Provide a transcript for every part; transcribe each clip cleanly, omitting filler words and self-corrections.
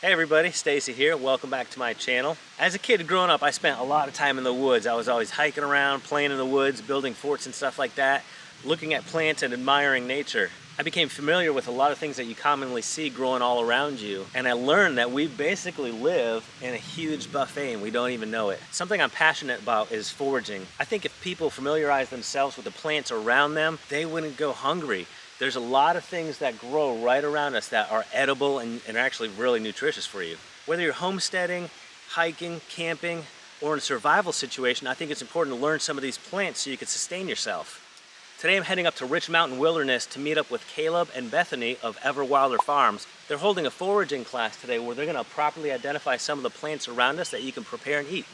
Hey everybody, Stacy here. Welcome back to my channel. As a kid growing up, I spent a lot of time in the woods. I was always hiking around, playing in the woods, building forts and stuff like that, looking at plants and admiring nature. I became familiar with a lot of things that you commonly see growing all around you, and I learned that we basically live in a huge buffet and we don't even know it. Something I'm passionate about is foraging. I think if people familiarize themselves with the plants around them, they wouldn't go hungry. There's a lot of things that grow right around us that are edible and are actually really nutritious for you. Whether you're homesteading, hiking, camping, or in a survival situation, I think it's important to learn some of these plants so you can sustain yourself. Today I'm heading up to Rich Mountain Wilderness to meet up with Caleb and Bethany of Ever Wilder Farms. They're holding a foraging class today where they're going to properly identify some of the plants around us that you can prepare and eat.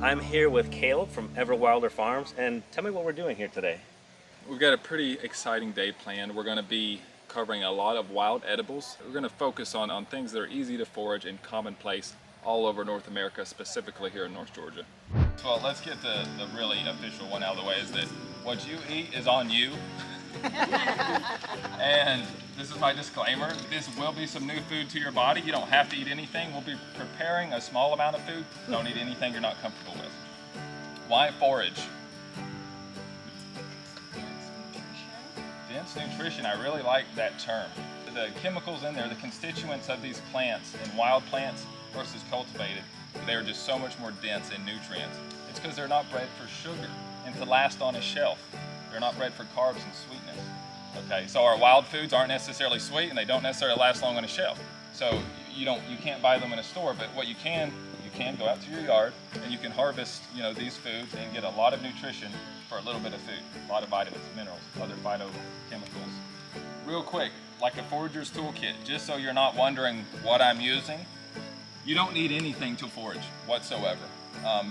I'm here with Caleb from Ever Wilder Farms, and tell me what we're doing here today. We've got a pretty exciting day planned. We're going to be covering a lot of wild edibles. We're going to focus on things that are easy to forage and commonplace all over North America, specifically here in North Georgia. Well, let's get the really official one out of the way, is that what you eat is on you. And this is my disclaimer. This will be some new food to your body. You don't have to eat anything. We'll be preparing a small amount of food. Don't eat anything you're not comfortable with. Why forage? Dense nutrition. I really like that term. The chemicals in there, the constituents of these plants and wild plants versus cultivated, they're just so much more dense in nutrients. It's because they're not bred for sugar and to last on a shelf. They're not bred for carbs and sweetness. Okay, so our wild foods aren't necessarily sweet and they don't necessarily last long on a shelf. So you can't buy them in a store, but what you can go out to your yard and you can harvest, these foods and get a lot of nutrition for a little bit of food. A lot of vitamins, minerals, other phytochemicals. Real quick, like a forager's toolkit, just so you're not wondering what I'm using, you don't need anything to forage whatsoever.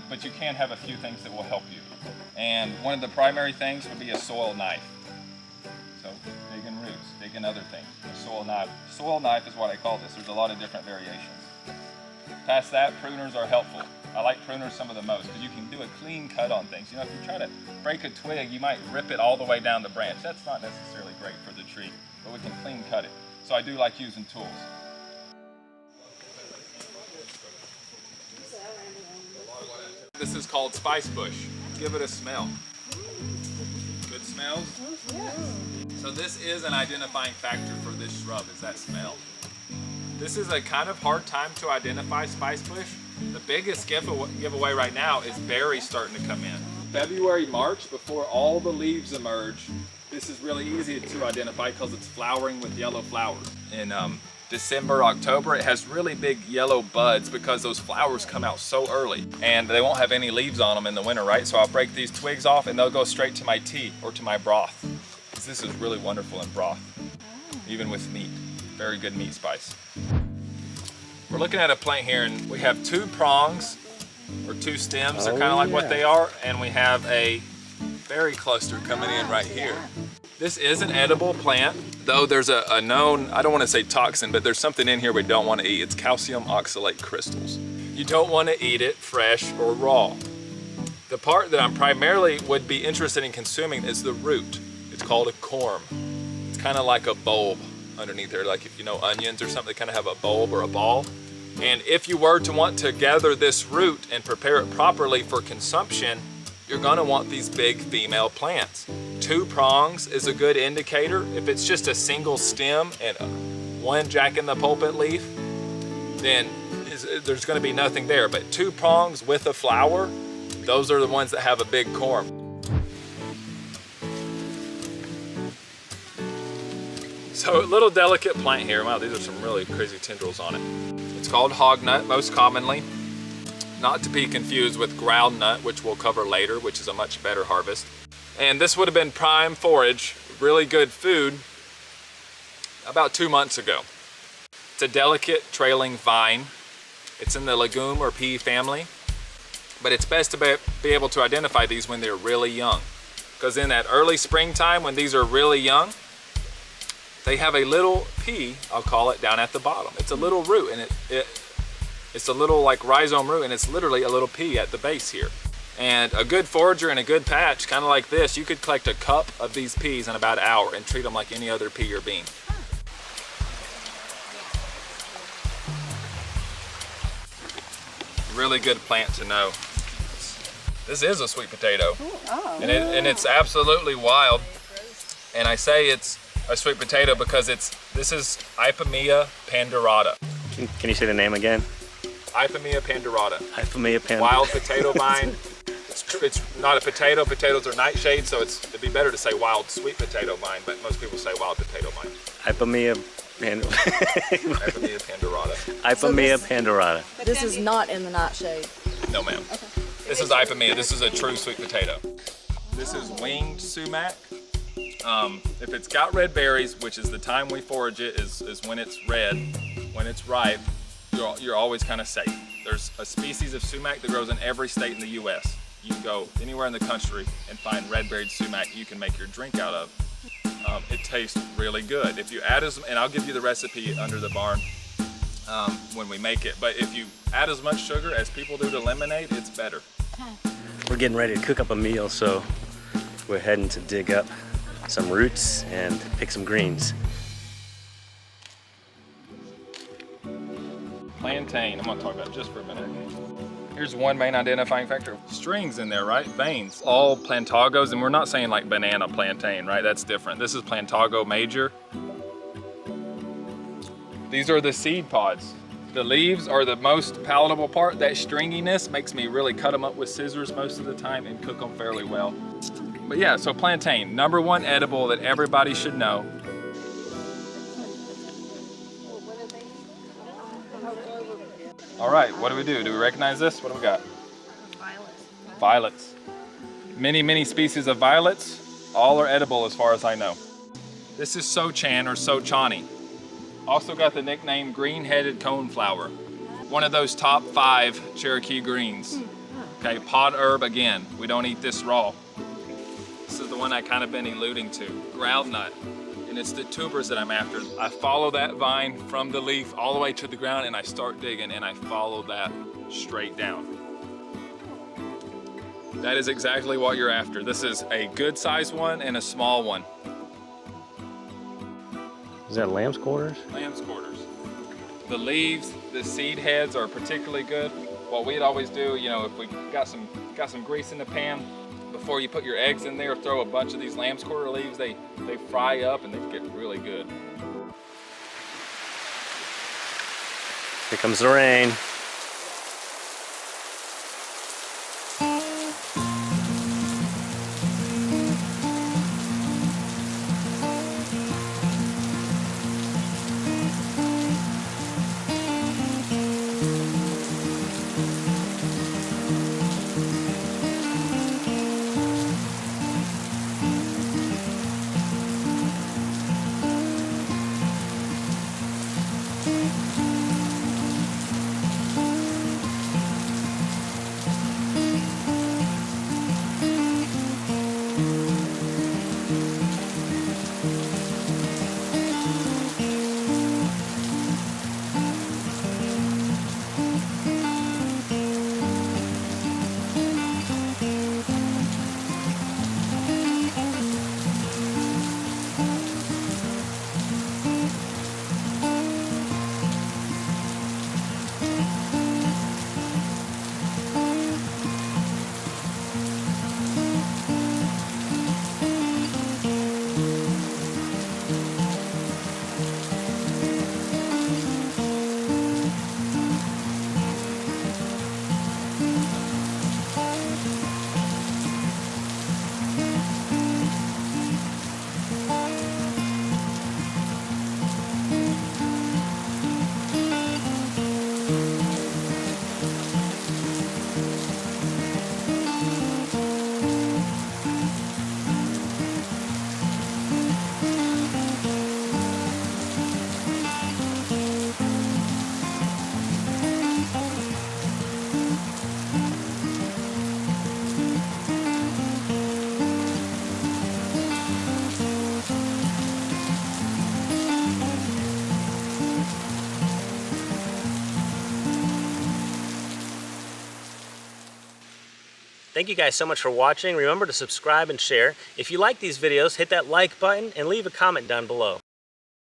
But you can have a few things that will help you. And one of the primary things would be a soil knife. So digging roots, digging other things. A soil knife. Soil knife is what I call this. There's a lot of different variations. Past that, pruners are helpful. I like pruners some of the most because you can do a clean cut on things. If you try to break a twig, you might rip it all the way down the branch. That's not necessarily great for the tree, but we can clean cut it. So I do like using tools. This is called spice bush. Give it a smell. Good smells? So this is an identifying factor for this shrub, is that smell. This is a kind of hard time to identify spice bush. The biggest giveaway right now is berries starting to come in. February, March, before all the leaves emerge, this is really easy to identify because it's flowering with yellow flowers. In December, October, it has really big yellow buds because those flowers come out so early and they won't have any leaves on them in the winter, right? So I'll break these twigs off and they'll go straight to my tea or to my broth. This is really wonderful in broth, even with meat. Very good meat spice. We're looking at a plant here and we have two prongs or two stems. They're kind of like what they are. And we have a berry cluster coming in right here. This is an edible plant, though there's a known, I don't want to say toxin, but there's something in here we don't want to eat. It's calcium oxalate crystals. You don't want to eat it fresh or raw. The part that I'm primarily would be interested in consuming is the root. It's called a corm. It's kind of like a bulb underneath there, like if you know onions or something, they kind of have a bulb or a ball. And if you were to want to gather this root and prepare it properly for consumption, you're gonna want these big female plants. Two prongs is a good indicator. If it's just a single stem and one jack in the pulpit leaf, then there's gonna be nothing there. But two prongs with a flower, those are the ones that have a big corm. So a little delicate plant here. Wow, these are some really crazy tendrils on it. It's called hog nut most commonly. Not to be confused with groundnut, which we'll cover later, which is a much better harvest. And this would have been prime forage, really good food about 2 months ago. It's a delicate trailing vine. It's in the legume or pea family, but it's best to be able to identify these when they're really young. Because in that early springtime, when these are really young, they have a little pea, I'll call it, down at the bottom. It's a little root, and it's a little like rhizome root, and it's literally a little pea at the base here. And a good forager and a good patch, kind of like this, you could collect a cup of these peas in about an hour and treat them like any other pea or bean. Really good plant to know. This is a sweet potato. Oh. And it's absolutely wild. And I say it's a sweet potato because this is Ipomoea pandurata. Can you say the name again? Ipomoea pandurata. Ipomoea pandurata. Wild potato vine. It's not a potato. Potatoes are nightshade, so it'd be better to say wild sweet potato vine, but most people say wild potato vine. Ipomoea Ipomoea pandurata. Ipomoea pandurata. This is not in the nightshade. No, ma'am. Okay. This is Ipomoea. This is a true sweet potato. This is winged sumac. If it's got red berries, which is the time we forage it, is when it's red, when it's ripe, you're always kind of safe. There's a species of sumac that grows in every state in the U.S. You can go anywhere in the country and find red-berried sumac you can make your drink out of. It tastes really good. If you add and I'll give you the recipe under the barn when we make it, but if you add as much sugar as people do to lemonade, it's better. We're getting ready to cook up a meal, so we're heading to dig up some roots and pick some greens. Plantain, I'm gonna talk about it just for a minute. Here's one main identifying factor. Strings in there, right? Veins. All plantagos, and we're not saying like banana plantain, right? That's different. This is plantago major. These are the seed pods. The leaves are the most palatable part. That stringiness makes me really cut them up with scissors most of the time and cook them fairly well. But yeah, so plantain, #1 edible that everybody should know. All right, what do we do? Do we recognize this? What do we got? Violets. Violets. Many, many species of violets. All are edible as far as I know. This is Sochani or Sochani. Also got the nickname green-headed coneflower. One of those top 5 Cherokee greens. Okay, pod herb again. We don't eat this raw. This is the one I kind of been alluding to. Groundnut. And it's the tubers that I'm after. I follow that vine from the leaf all the way to the ground, and I start digging, and I follow that straight down. That is exactly what you're after. This is a good sized one and a small one. Is that lamb's quarters? Lamb's quarters. The leaves, the seed heads are particularly good. What we'd always do, you know, if we got some grease in the pan, before you put your eggs in there, throw a bunch of these lamb's quarter leaves. They fry up and they get really good. Here comes the rain. Thank you guys so much for watching. Remember to subscribe and share. If you like these videos, hit that like button and leave a comment down below.